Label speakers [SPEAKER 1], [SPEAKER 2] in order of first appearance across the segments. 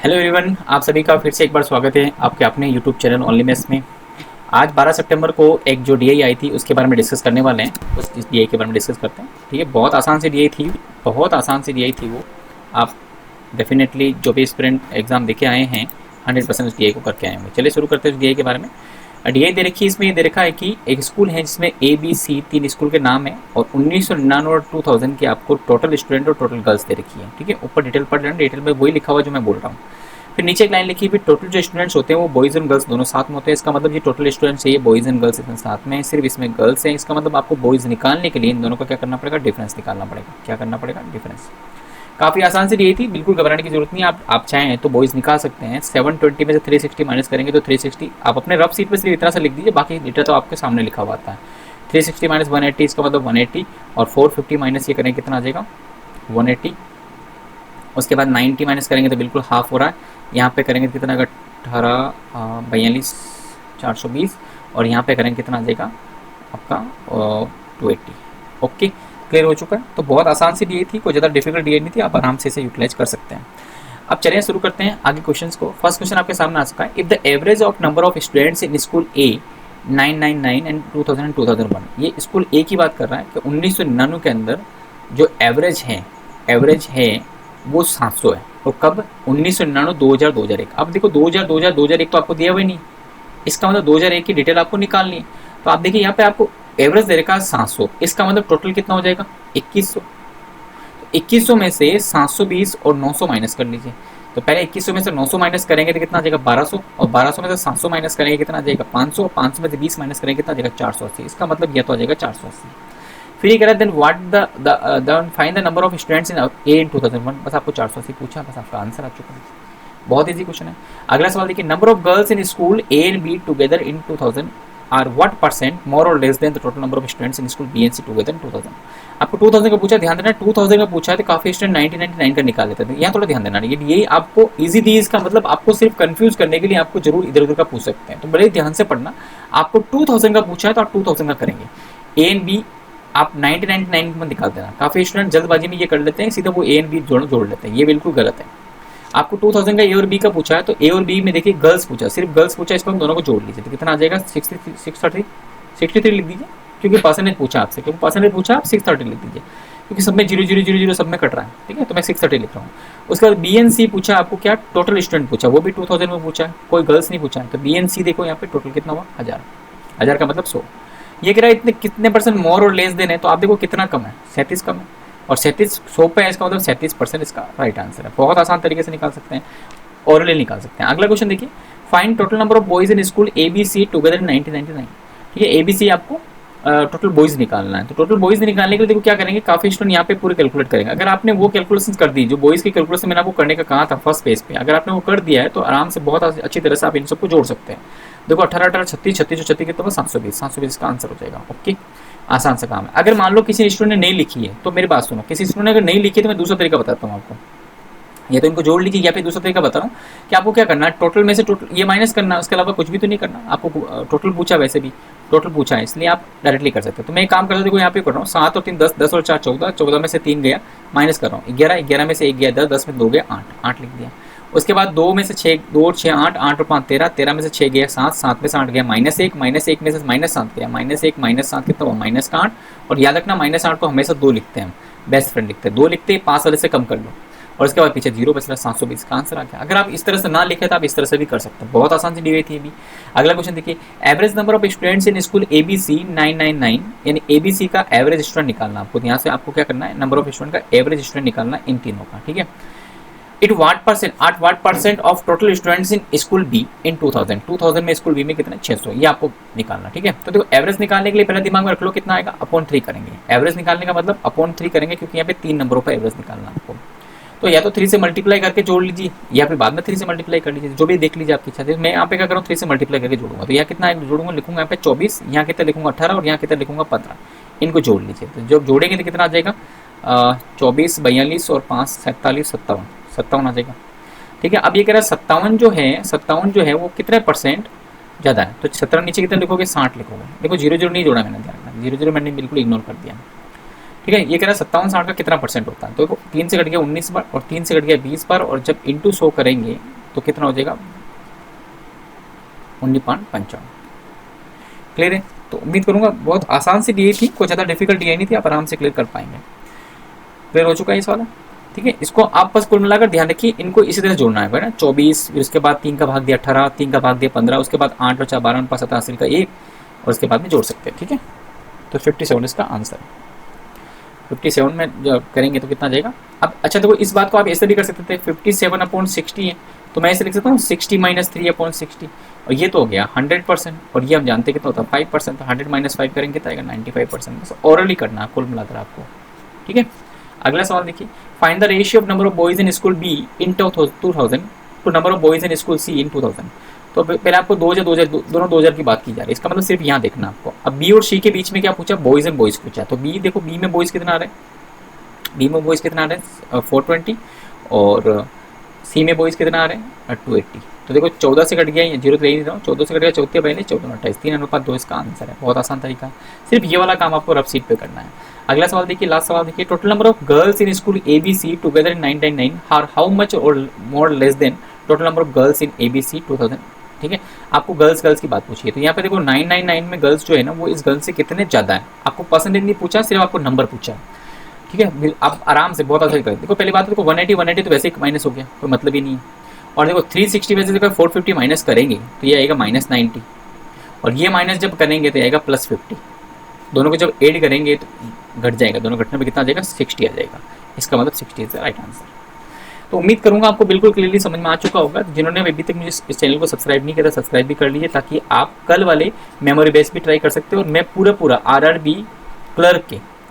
[SPEAKER 1] Hello everyone, आप सभी का फिर से एक बार स्वागत है आपके अपने यूट्यूब चैनल ओनली मेस में। आज 12 सितंबर को एक जो डीआई आई थी उसके बारे में डिस्कस करने वाले हैं। उस डीआई के बारे में डिस्कस करते हैं। ठीक है, बहुत आसान सी डीआई थी, बहुत आसान सी डीआई थी वो। आप डेफिनेटली जो भी एस्पिरेंट एग्जाम देके आए हैं 100% उस डीआई को करके आए होंगे। चलिए शुरू करते हैं उस डीआई के बारे में। डीआई दे रखी है, इसमें ये दे रखा है कि एक स्कूल है जिसमें ए बी सी 3 स्कूल के नाम है और 1999 और 2000 के आपको टोटल स्टूडेंट और टोटल गर्ल्स दे रखी है। ठीक है, ऊपर डिटेल पढ़ लेना, डिटेल में वही लिखा हुआ जो मैं बोल रहा हूँ। फिर नीचे एक लाइन लिखी है, टोटल जो स्टूडेंट्स होते हैं वो बॉयज़ एंड गर्ल्स दोनों साथ में होते हैं। इसका मतलब ये टोटल स्टूडेंट्स है, ये बॉयज़ एंड गर्ल्स इसमें साथ में, सिर्फ इसमें गर्ल्स हैं। इसका मतलब आपको बॉयज़ निकालने के लिए इन दोनों को क्या करना पड़ेगा, डिफरेंस निकालना पड़ेगा। क्या करना पड़ेगा, डिफरेंस। काफ़ी आसान से दी थी, बिल्कुल घबराने की जरूरत नहीं है। आप चाहें तो बॉयज़ निकाल सकते हैं। 720 में से 360 माइनस करेंगे तो 360। आप अपने रफ सीट पर सिर्फ इतना सा लिख दीजिए, बाकी डेटा तो आपके सामने लिखा हुआ आता है। 360 माइनस 180, इसका मतलब 180, और 450 माइनस ये करेंगे कितना आ जाएगा, 180। उसके बाद 90 माइनस करेंगे तो बिल्कुल हाफ हो रहा है। यहाँ पे करेंगे तो कितना आएगा, 18 42 420, और यहाँ पे करेंगे कितना आ जाएगा आपका 280। ओके, क्लियर हो चुका है। तो बहुत आसान सी डी थी, कोई ज़्यादा डिफिकल्ट डी नहीं थी, आप आराम से इसे यूटिलाइज कर सकते हैं। अब चलिए शुरू करते हैं आगे क्वेश्चंस को। फर्स्ट क्वेश्चन आपके सामने आ चुका है, if the average of number of students in school A 999 and 2000 and 2001, ये स्कूल ए की बात कर रहा है कि 1999 के अंदर जो एवरेज है वो 700 है। तो कब, 1999, 2000, 2001। अब देखो 2000, 2000, 2001 तो आपको दिया हुआ नहीं, इसका मतलब 2001 की डिटेल आपको निकालनी है। तो आप देखिए यहाँ पे आपको एवरेज दे रखा है 700, इसका मतलब टोटल कितना हो जाएगा, 2100। तो 2100 में से 720 और 900 माइनस कर लीजिए। तो पहले 2100 में से 900 माइनस करेंगे तो कितना आ जाएगा 1200, और 1200 में से 700 माइनस करेंगे कितना आ जाएगा 500, 500 में से 20 माइनस करेंगे कितना आ जाएगा 480। इसका मतलब यह तो आ जाएगा 480। फिर ये कह रहा है then what the find the number of students in A in 2001। बस आपको 480 पूछा, बस आपका आंसर आ चुका है। बहुत इजी क्वेश्चन है। अगला सवाल देखिए, number of girls in school A and B together in 2000 are what percent more और less than the total number of students in school B and C together in 2000। आपको 2000 का पूछा, ध्यान देना 2000 का पूछा है तो काफी स्टूडेंट 1999 का निकाल लेते थे। यहाँ थोड़ा ध्यान देना, ये आपको इजी दी, इसका मतलब आपको सिर्फ कंफ्यूज करने के लिए आपको जरूर इधर उधर का पूछ सकते हैं, तो बड़े ध्यान से पढ़ना। आपको 2000 का पूछा है तो आप 2000 का करेंगे। ए एंड बी आप 1999 में निकाल देना। काफी स्टूडेंट जल्दबाजी में ये कर लेते हैं, सीधा वो ए एंड बी जोड़ लेते हैं, ये बिल्कुल गलत है। आपको 2000 का ए और बी का पूछा है तो ए और बी में देखिए गर्ल्स पूछा, सिर्फ गर्ल्स पूछा, इसको हम दोनों को जोड़ लीजिए तो कितना आ जाएगा 63 लिख दीजिए, क्योंकि परसेंटेज पूछा आपसे, क्योंकि परसेंटेज पूछा आप 630 लिख दीजिए, क्योंकि सब में 0 सब में कट रहा है। ठीक है, तो मैं 630 लिख रहा हूँ। उसके बाद बी एन सी पूछा आपको, क्या टोटल स्टूडेंट पूछा, वो भी 2000 में पूछा है, कोई गर्ल्स नहीं पूछा है। तो बी एन सी देखो यहाँ पे टोटल कितना हुआ 1000 का मतलब 100। ये कह रहा है इतने कितने परसेंट मोर और लेस देन है, तो आप देखो कितना कम है, 37 कम है, और 37 100 पे है, इसका मतलब 37% इसका राइट आंसर है। बहुत आसान तरीके से निकाल सकते हैं, ओरली निकाल सकते हैं। अगला क्वेश्चन देखिए, find total number of boys in school A B C together in 1999। ठीक है, ए बी सी आपको टोटल बॉयज निकालना है। तो टोटल बॉयज निकालने के लिए देखो क्या करेंगे, काफी स्टूडेंट यहाँ पे पूरे कैलकुलेट करेंगे। अगर आपने वो कैलकुलेशन कर दी, जो बॉयज की कैलकुलेशन मैंने आपको करने का कहा था फर्स्ट पेज पे, अगर आपने वो कर दिया है तो आराम से बहुत अच्छी तरह से आप इन सबको जोड़ सकते हैं। देखो 18 18 36 36 36 कितना 720 का आंसर हो जाएगा। ओके, आसान सा काम है। अगर मान लो किसी स्टूडेंट ने नहीं लिखी है तो मेरी बात सुनो, किसी स्टूडेंट ने अगर नहीं लिखी है तो मैं दूसरा तरीका बताता हूँ आपको, या तो इनको जोड़ लीजिए या फिर दूसरा तरीका बता रहा हूँ कि आपको क्या करना है, टोटल में से टोटल ये माइनस करना है, उसके अलावा कुछ भी तो नहीं करना। आपको टोटल पूछा, वैसे भी टोटल पूछा है, इसलिए आप डायरेक्टली कर सकते हो। तो मैं एक काम करता हूँ, देखो यहाँ पे कर रहा हूँ, 7 और 3 10, 10 और 4 14, 14 में से 3 गया, माइनस कर रहा हूँ 11, 11 में से 1 गया 10, 10 में 2 गया 8, 8 लिख दिया। उसके बाद 2 में से 6, 2 और 6 8, 8 और 5 13, 13 में से 6 गया 7, 7 में से 8 गया -1, -1 में से -7 गया, -1 -7 कितना हुआ -8। और याद रखना -8 को हमेशा 2 लिखते हैं हम, बेस्ट फ्रेंड लिखते हैं, 2 लिखते हैं, 5 वाले से कम कर लो, और उसके बाद पीछे 0 बच रहा, 720 का आंसर आ गया। अगर आप इस तरह से ना लिखे तो आप इस तरह से भी कर सकते हैं, बहुत आसान सी दी हुई थी अभी। अगला क्वेश्चन देखिए, average number of students in school A B C 999, यानी ए बी सी का एवरेज स्टूडेंट निकालना आपको। यहाँ से आपको क्या करना है, नंबर ऑफ स्टूडेंट का एवरेज स्टूडेंट निकालना इन तीनों का। ठीक है, it what percent of total students in school B in 2000 में स्कूल बी में कितना 600, ये आपको निकालना। ठीक है, तो देखो एवरेज निकालने के लिए पहले दिमाग में रख लो कितना आएगा, अपॉन 3 करेंगे। एवरेज निकालने का मतलब अपॉन 3 करेंगे, क्योंकि यहाँ पे 3 नंबरों पर एवरेज निकालना आपको। तो या तो 3 से मल्टीप्लाई करके जोड़ लीजिए, या फिर बाद में 3 से मल्टीप्लाई कर लीजिए, जो भी देख लीजिए आपकी इच्छा है। मैं यहाँ पे क्या करूँ, 3 से मल्टीप्लाई करके जोड़ूंगा। तो यहाँ कितना जोड़ूंगा, लिखूंगा यहाँ पे 24, यहाँ कितना लिखूंगा 18, और यहाँ कितना लिखूंगा 15। इनको जोड़ लीजिए, तो जब जोड़ेंगे तो कितना आ जाएगा 24 42 और 5 47 57 आ जाएगा। ठीक है, अब ये कह रहा है 57 जो है वो कितने परसेंट ज़्यादा है, तो 17 नीचे कितना लिखोगे 60 लिखोगे। देखो 0 नहीं जोड़ा मैंने, ध्यान रखना 0 मैंने बिल्कुल इग्नोर कर दिया। ठीक है, ये कह रहा है 57 60 का कितना परसेंट होता है, तो 3 से कट गया 19 बार, और 3 से कट गया 20 बार, और जब इंटू 100 करेंगे तो कितना हो जाएगा 19.55। क्लियर है। तो उम्मीद करूंगा बहुत आसान सी DI थी, कोई ज़्यादा डिफिकल्ट DI नहीं थी, आप आराम से क्लियर कर पाएंगे। क्लियर हो चुका है इस वाला। ठीक है, इसको आप बस कुल मिलाकर ध्यान रखिए, इनको इसी तरह जोड़ना है ना। 24, फिर उसके बाद 3 का भाग दिया 18, 3 का भाग दिया 15, उसके बाद 8 और 4 12, 5 17 80 का 1, और उसके बाद में जोड़ सकते हैं। ठीक है, तो 57 इसका आंसर है। 57 में जब करेंगे तो कितना जाएगा। अब अच्छा देखो, इस बात को आप ऐसे भी कर सकते थे, 57/60 है, तो मैं ऐसे लिख सकता हूँ 60 - 3/60, और ये तो हो गया 100%, और ये हम जानते हैं कितना होता है 5%, तो 100 - 5 करेंगे तो आएगा 95%। बस ओरली करना है कुल मिलाकर आपको। ठीक है, अगला सवाल देखिए, find the ratio of number of boys in school B in 2000 to number of boys in school C in 2000। तो पहले आपको 2000 दोनों 2000 की बात की जा रही है, इसका मतलब सिर्फ यहाँ देखना आपको। अब बी और सी के बीच में क्या पूछा, बॉयज एंड बॉयज पूछा, तो बी देखो, बी में बॉयज कितना आ रहा है, बी में बॉयज कितना आ रहा है 420, और सी में बॉयज कितना आ रहे हैं 280। तो देखो 14 से कट गया, ये 0 तो ले नहीं रहा हूँ, 14 से कट गया, 14 पहले 14 28, 3:2 इसका आंसर है। बहुत आसान तरीका, सिर्फ ये वाला काम आपको रफ सीट पे करना है। अगला सवाल देखिए, लास्ट सवाल देखिए, total number of girls in school ABC together in 1999 are how much और more less than total number of girls in ABC 2000। ठीक है, आपको गर्ल्स की बात पूछी है, तो यहाँ पे देखो 999 में गर्ल्स जो है ना वो इस गर्ल्स से कितने ज़्यादा है, आपको परसेंटेज नहीं पूछा, सिर्फ आपको नंबर पूछा है। ठीक है, आप आराम से बहुत आसान करें। देखो पहली बात देखो 180 तो वैसे ही माइनस हो गया, कोई मतलब ही नहीं है। और देखो 360 में से देखो 450 माइनस करेंगे तो ये आएगा -90, और ये माइनस जब करेंगे तो आएगा +50। दोनों को जब ऐड करेंगे तो घट जाएगा, दोनों घटने में कितना आ जाएगा 60 आ जाएगा। इसका मतलब 60 इज द राइट आंसर। तो उम्मीद करूंगा आपको बिल्कुल क्लियरली समझ में आ चुका होगा। जिन्होंने अभी तक मुझे इस चैनल को सब्सक्राइब नहीं किया सब्सक्राइब भी कर लीजिए, ताकि आप कल वाले मेमोरी बेस भी ट्राई कर सकते हो। और मैं पूरा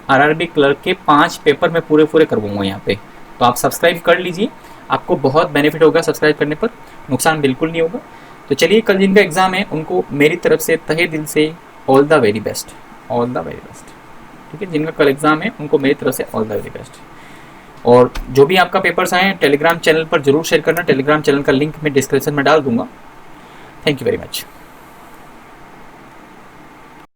[SPEAKER 1] RRB क्लर्क के 5 पेपर मैं पूरे करवाऊंगा यहाँ पे, तो आप सब्सक्राइब कर लीजिए, आपको बहुत बेनिफिट होगा सब्सक्राइब करने पर, नुकसान बिल्कुल नहीं होगा। तो चलिए, कल जिनका एग्जाम है उनको मेरी तरफ से तहे दिल से ऑल द वेरी बेस्ट। ठीक है, जिनका कल एग्जाम है उनको मेरी तरफ से ऑल द वेरी बेस्ट। और जो भी आपका पेपर्स आए टेलीग्राम चैनल पर जरूर शेयर करना, टेलीग्राम चैनल का लिंक मैं डिस्क्रिप्शन में डाल दूंगा। Thank you very much.